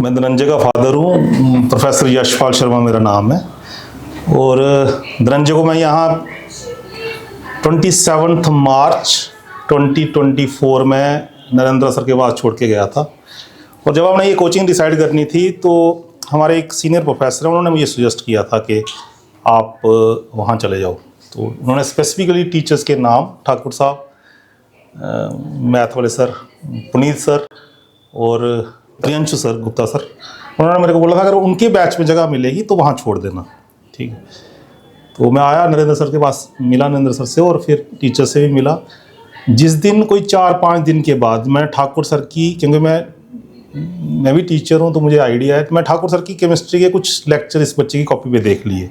मैं धनंजय का फादर हूँ। प्रोफेसर यशपाल शर्मा मेरा नाम है। और धनंजय को मैं यहाँ 27 मार्च 2024 में नरेंद्र सर के पास छोड़ के गया था। और जब हमने ये कोचिंग डिसाइड करनी थी तो हमारे एक सीनियर प्रोफेसर हैं, उन्होंने मुझे सजेस्ट किया था कि आप वहाँ चले जाओ। तो उन्होंने स्पेसिफिकली टीचर्स के नाम ठाकुर साहब, मैथ वाले सर पुनीत सर और प्रियंशु सर गुप्ता सर, उन्होंने मेरे को बोला था अगर उनके बैच में जगह मिलेगी तो वहाँ छोड़ देना, ठीक है। तो मैं आया नरेंद्र सर के पास, मिला नरेंद्र सर से और फिर टीचर से भी मिला। जिस दिन कोई 4-5 दिन के बाद मैं ठाकुर सर की, क्योंकि मैं भी टीचर हूँ तो मुझे आइडिया है, तो मैं ठाकुर सर की केमिस्ट्री के कुछ लेक्चर इस बच्चे की कॉपी पे देख लिए।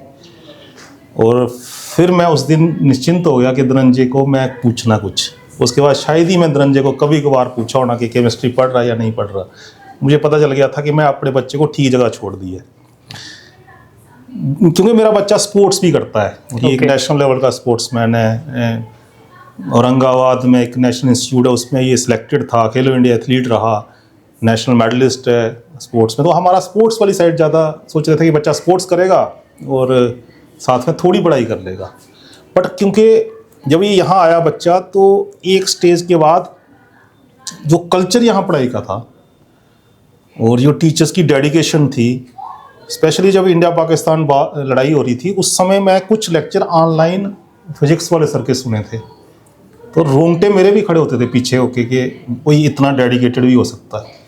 और फिर मैं उस दिन निश्चिंत हो गया कि धनंजय को मैं पूछना कुछ। उसके बाद शायद ही मैं धनंजय को कभी कभार पूछा होना कि केमिस्ट्री पढ़ रहा है या नहीं पढ़ रहा। मुझे पता चल गया था कि मैं अपने बच्चे को ठीक जगह छोड़ दी है, क्योंकि मेरा बच्चा स्पोर्ट्स भी करता है। एक नेशनल लेवल का स्पोर्ट्समैन है। औरंगाबाद में एक नेशनल इंस्टीट्यूट है, उसमें ये सिलेक्टेड था, खेलो इंडिया एथलीट रहा, नेशनल मेडलिस्ट है स्पोर्ट्स में। तो हमारा स्पोर्ट्स वाली साइड ज़्यादा सोच रहे थे कि बच्चा स्पोर्ट्स करेगा और साथ में थोड़ी पढ़ाई कर लेगा। बट क्योंकि जब ये यहाँ आया बच्चा, तो एक स्टेज के बाद जो कल्चर यहाँ पढ़ाई का था और जो टीचर्स की डेडिकेशन थी, स्पेशली जब इंडिया पाकिस्तान लड़ाई हो रही थी, उस समय मैं कुछ लेक्चर ऑनलाइन फिजिक्स वाले सर के सुने थे, तो रोंगटे मेरे भी खड़े होते थे पीछे होके कि कोई इतना डेडिकेटेड भी हो सकता है।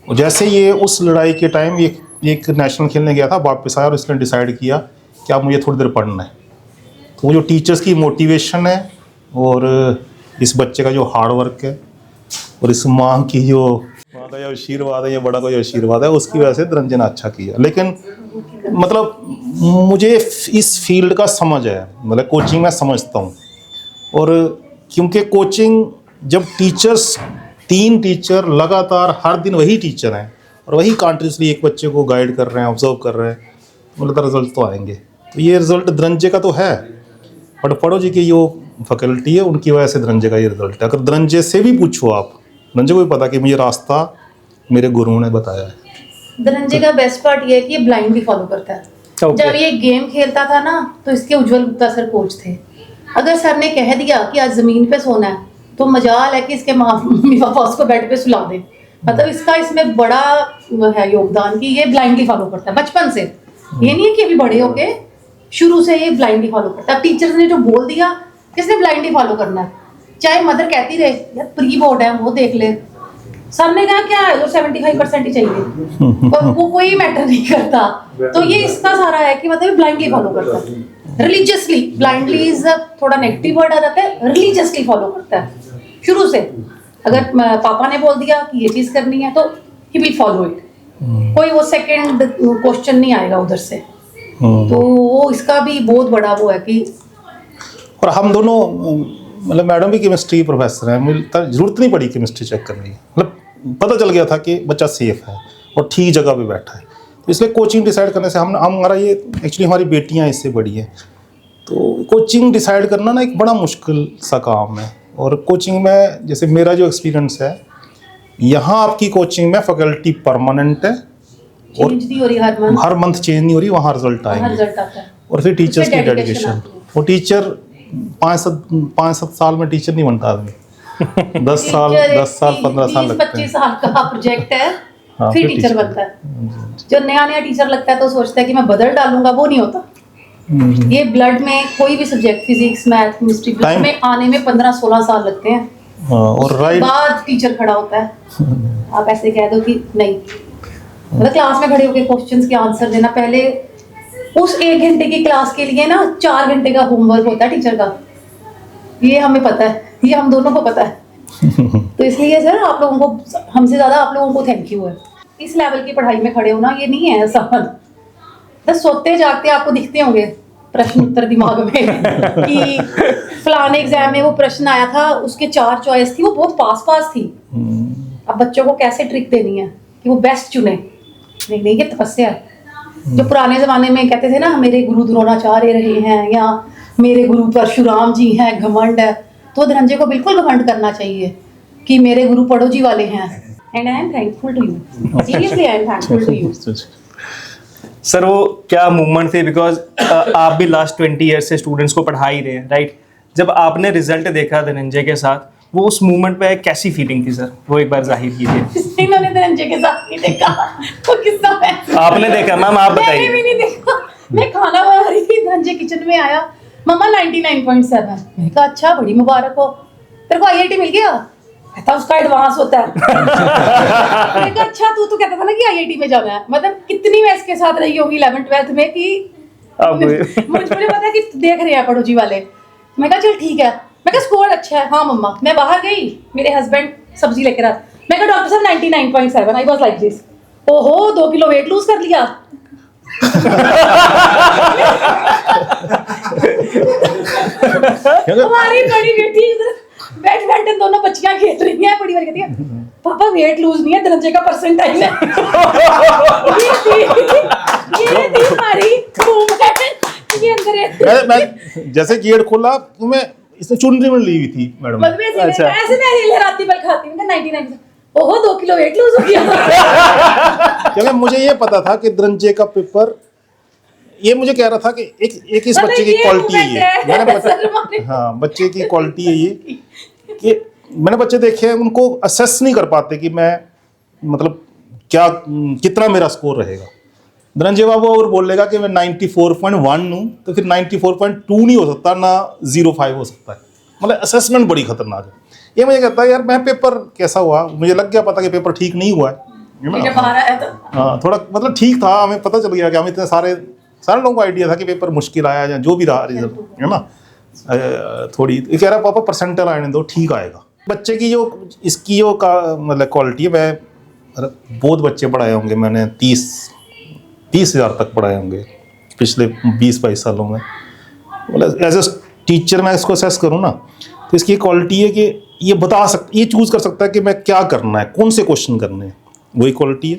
और जैसे ये उस लड़ाई के टाइम एक नेशनल खेलने गया था, वापस आया और इसने डिसाइड किया कि अब मुझे थोड़ी देर पढ़ना है। तो वो जो टीचर्स की मोटिवेशन है और इस बच्चे का जो हार्ड वर्क है और इस माँ की जो आशीर्वाद है, ये बड़ा कोई आशीर्वाद है, उसकी वजह से धनंजय ने अच्छा किया। लेकिन मतलब मुझे इस फील्ड का समझ है, मतलब कोचिंग में समझता हूँ। और क्योंकि कोचिंग जब टीचर्स 3 टीचर लगातार हर दिन वही टीचर हैं और वही कंटिन्यूसली एक बच्चे को गाइड कर रहे हैं, ऑब्जर्व कर रहे हैं, मतलब रिजल्ट तो आएंगे। तो ये रिजल्ट धनंजय का तो है, बट पढ़ो जी की जो फैकल्टी है उनकी वजह से धनंजय का ये रिजल्ट है। अगर धनंजय से भी पूछो आप, धनंजय को भी पता कि मुझे रास्ता मेरे गुरुओं ने बताया है। धनंजय का बेस्ट पार्ट ये है कि ये ब्लाइंडली फॉलो करता है। जब ये गेम खेलता था ना, तो इसके उज्जवल गुप्ता सर कोच थे। अगर सर ने कह दिया कि आज जमीन पे सोना है, तो मजाल है कि इसके मम्मी पापा उसको बेड पे सुला दें। मतलब इसका इसमें बड़ा है योगदान कि ये ब्लाइंडली फॉलो करता है बचपन से। ये नहीं है कि अभी बड़े होके, शुरू से ये ब्लाइंडली फॉलो करता है। अब टीचर्स ने जो बोल दिया, किसने ब्लाइंडली फॉलो करना है? चाहे मदर कहती रहे यार प्री बोर्ड है वो देख ले, सर ने कहा क्या है तो 75% ही चाहिए, और वो कोई मैटर नहीं करता। तो ये इसका सारा है कि मतलब ब्लाइंडली फॉलो करता है, रिलीजियसली। ब्लाइंडली इज थोड़ा नेगेटिव वर्ड आ जाता है, रिलीजियसली फॉलो करता है शुरू से। अगर पापा ने बोल दिया कि ये चीज करनी है तो ही विल फॉलो इट, कोई वो सेकंड क्वेश्चन नहीं आएगा उधर से। तो वो इसका भी बहुत बड़ा वो है कि, और हम दोनों मतलब मैडम भी केमिस्ट्री प्रोफेसर हैं, मुझे जरूरत नहीं पड़ी केमिस्ट्री चेक करने की। मतलब पता चल गया था कि बच्चा सेफ है और ठीक जगह पे बैठा है। तो इसलिए कोचिंग डिसाइड करने से हमारा ये एक्चुअली हमारी बेटियां इससे बड़ी हैं, तो कोचिंग डिसाइड करना ना एक बड़ा मुश्किल सा काम है। और कोचिंग में जैसे मेरा जो एक्सपीरियंस है, यहाँ आपकी कोचिंग में फैकल्टी परमानेंट है और हर मंथ चेंज नहीं हो रही, वहाँ रिजल्ट आएंगे। और फिर टीचर्स की डेडिकेशन, वो टीचर 5-7 साल में टीचर नहीं बनता आदमी। 10 साल 15 साल लगते हैं। 25 साल का प्रोजेक्ट है, फिर टीचर बनता है। जो नया टीचर लगता है तो सोचता है कि मैं बदल डालूंगा, वो नहीं होता। ये ब्लड में कोई भी subject, physics math chemistry, blood में आने में 15-16 साल लगते हैं। और बाद टीचर खड़ा होता है। आप ऐसे कह दो कि नहीं, मतलब क्लास में खड़े होकर क्वेश्चंस के आंसर देना, पहले उस 1 घंटे की क्लास के लिए ना 4 घंटे का होमवर्क होता है टीचर का। ये हमें पता है, ये हम दोनों को पता है। तो इसलिए सर आप लोगों को, हमसे ज्यादा आप लोगों को थैंक यू है। इस लेवल की पढ़ाई में खड़े होना ये नहीं है सवाल। बस सोते जागते आपको दिखते होंगे प्रश्न उत्तर दिमाग में कि फलाने एग्जाम में वो प्रश्न आया था, उसके 4 चॉइस थी, वो बहुत पास थी। अब बच्चों को कैसे ट्रिक देनी है कि वो बेस्ट चुने। नहीं, ये तपस्या है। जो पुराने जमाने में कहते थे ना, मेरे गुरु द्रोणाचार्य रहे हैं या मेरे गुरु परशुराम जी हैं, घमंड है। तो धनंजय को बिल्कुल घमंड करना चाहिए कि मेरे गुरु पड़ोजी वाले हैं। and I am thankful to you. Seriously, I am thankful to you. Sir वो क्या मूवमेंट थे, बिकॉज आप भी लास्ट 20 ईयर्स से स्टूडेंट्स को पढ़ा ही रहे हैं, राइट? जब आपने रिजल्ट देखा धनंजय के साथ, वो उस मूवमेंट पे कैसी फीलिंग थी सर, वो एक बार जाहिर कीजिए। इन्होंने धनंजय के साथ नहीं देखा, तो किस्सा है। आपने देखा मैम, आप मैंने बताइए। भी नहीं देखा। मैं खाना बना रही थी, धनंजय किचन में आया, मम्मा 99.7। मैंने कहा अच्छा, बड़ी मुबारक हो, तेरे को IIT मिल गया? कहता उसका एडवांस होता है। मैंने कहा अच्छा, तू तो कहता था ना कि IIT में जाना है। मतलब कितनी मैं इसके साथ रही होगी 11th 12th में कि मुझे पता है कि देख रहे हैं पड़ोसी वाले। मैं कहा चल ठीक है, मैं कहा स्कोर अच्छा है। हाँ मम्मा। मैं बाहर गई, मेरे हस्बैंड सब्जी लेकर आए, मैं कहा डॉक्टर साहब 99.7। आई वाज लाइक दिस, ओहो 2 किलो वेट लूज कर लिया। हमारी बड़ी बेटी बैडमिंटन, दोनों बच्चियां खेल रही हैं, बड़ी वाली कहती है पापा वेट लूज नहीं है, धनंजय का परसेंटाइल है। ये थी हमारी मूवमेंट, ये अंदर है। मैं जैसे गेट खोला तो मैं इसने चुनरी में ली हुई थी मैडम। मतलब अच्छा। ऐसे मैं लहराती बल खाती हूँ 99। ओहो 2 किलो वेट लूज हो गया। क्योंकि मुझे ये पता था कि धनंजय का पेपर, ये मुझे कह रहा था कि एक इस बच्चे की क्वालिटी है ये। मैंने हाँ, बच्चे की क्वालिटी है ये कि मैंने बच्चे देखे हैं, उनको असेस नहीं कर पाते कि मैं मतलब क्या कितना मेरा स्कोर रहेगा। धनंजय बाबू और बोलेगा कि मैं 94.1 हूँ तो फिर 94.2 नहीं हो सकता, ना 05 हो सकता है। मतलब असेसमेंट बड़ी खतरनाक है। ये मुझे कहता है यार मैं पेपर कैसा हुआ, मुझे लग गया पता कि पेपर ठीक नहीं हुआ है। हाँ, थोड़ा मतलब ठीक था, हमें पता चल गया कि हम इतने सारे लोगों को आइडिया था कि पेपर मुश्किल आया या जो भी रहा रिजल्ट, है ना। थोड़ी कह रहा पापा परसेंटेज आने दो, ठीक आएगा। बच्चे की जो इसकी जो का मतलब क्वालिटी है, मैं बहुत बच्चे पढ़ाए होंगे मैंने, 30,000 तक पढ़ाए होंगे पिछले 20-22 सालों में। मतलब एज ए टीचर मैं इसको असेस करूँ ना, तो इसकी क्वालिटी है कि ये चूज़ कर सकता है कि मैं क्या करना है, कौन से क्वेश्चन करने हैं, वही क्वालिटी है।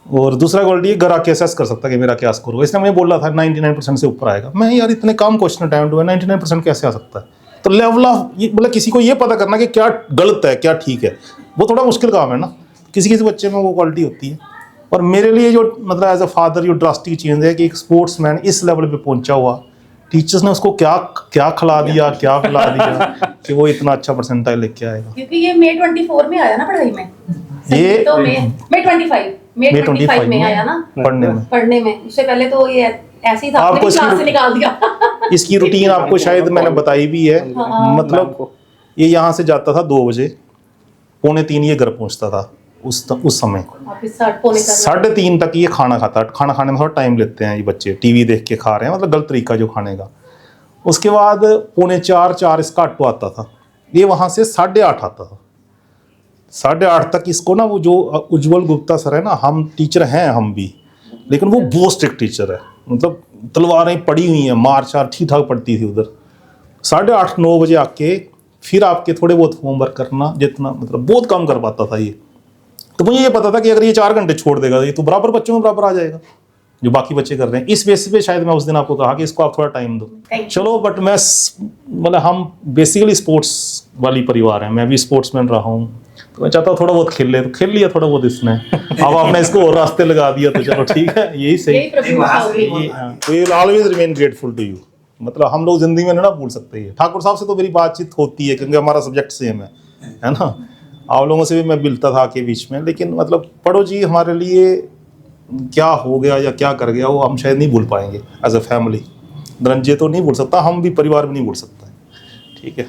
और दूसरा क्वालिटी है घर आके असेस कर सकता है कि मेरा क्या स्कोर होगा। इसने मुझे बोला था 99% से ऊपर आएगा। मैं यार इतने कम क्वेश्चन अटेम्प्ट हुए, 99% कैसे आ सकता है? तो लेवल ऑफ मतलब किसी को ये पता करना कि क्या गलत है क्या ठीक है, वो थोड़ा मुश्किल काम है ना। किसी बच्चे में वो क्वालिटी होती है। और मेरे लिए जो मतलब एज अ फादर जो ड्रास्टिक चेंज है कि एक स्पोर्ट्समैन इस लेवल पे पहुंचा हुआ, टीचर्स ने उसको क्या खिला दिया कि वो इतना अच्छा परसेंटाइल लेके आएगा। क्योंकि ये May 24 में आया ना पढ़ाई में, ये तो May 25 में आया ना पढ़ने में। उससे पहले तो ये ऐसे ही था, आपने क्लास से निकाल दिया। इसकी रूटीन आपको शायद मैंने बताई भी है। मतलब ये यहाँ से जाता था 2 बजे, 2:45 ये घर पहुँचता था उस समय। 3:30 तक ये खाना खाता। खाना खाने में थोड़ा टाइम लेते हैं ये बच्चे, टीवी देख के खा रहे हैं, मतलब गलत तरीका जो खाने का। उसके बाद 3:45 इसका ऑटो आता था, ये वहाँ से 8:30 आता था। 8:30 तक इसको ना वो जो उज्जवल गुप्ता सर है ना, हम टीचर हैं हम भी, लेकिन वो बहुत स्ट्रिक्ट टीचर है। मतलब तलवारें पड़ी हुई हैं, मार चार ठीक ठाक पड़ती थी उधर। 8:30-9 बजे आके फिर आपके थोड़े बहुत होमवर्क करना, जितना मतलब बहुत कम कर पाता था ये। तो मुझे ये पता था कि अगर ये 4 घंटे छोड़ देगा ये तो बराबर बच्चों में बराबर आ जाएगा जो बाकी बच्चे कर रहे हैं। इस बेसिस पे शायद मैं उस दिन आपको कहा कि इसको आप थोड़ा टाइम दो। चलो, बट मैं मतलब हम बेसिकली स्पोर्ट्स वाली परिवार हैं, मैं भी स्पोर्ट्समैन रहा हूँ, तो मैं चाहता हूँ थोड़ा बहुत खेल ले, तो खेल लिया थोड़ा बहुत इसने। अब आपने इसको और रास्ते लगा दिया तो चलो ठीक है, यही सही। तो ये always remain grateful to you. मतलब हम लोग जिंदगी में ना भूल सकते हैं। ठाकुर साहब से तो मेरी बातचीत होती है क्योंकि हमारा सब्जेक्ट सेम है ना। आप लोगों से भी मैं मिलता था के बीच में, लेकिन मतलब पढ़ो जी हमारे लिए क्या हो गया या क्या कर गया वो हम शायद नहीं भूल पाएंगे एज अ फैमिली। धनंजय तो नहीं भूल सकता, हम भी परिवार भी नहीं भूल सकता। ठीक है।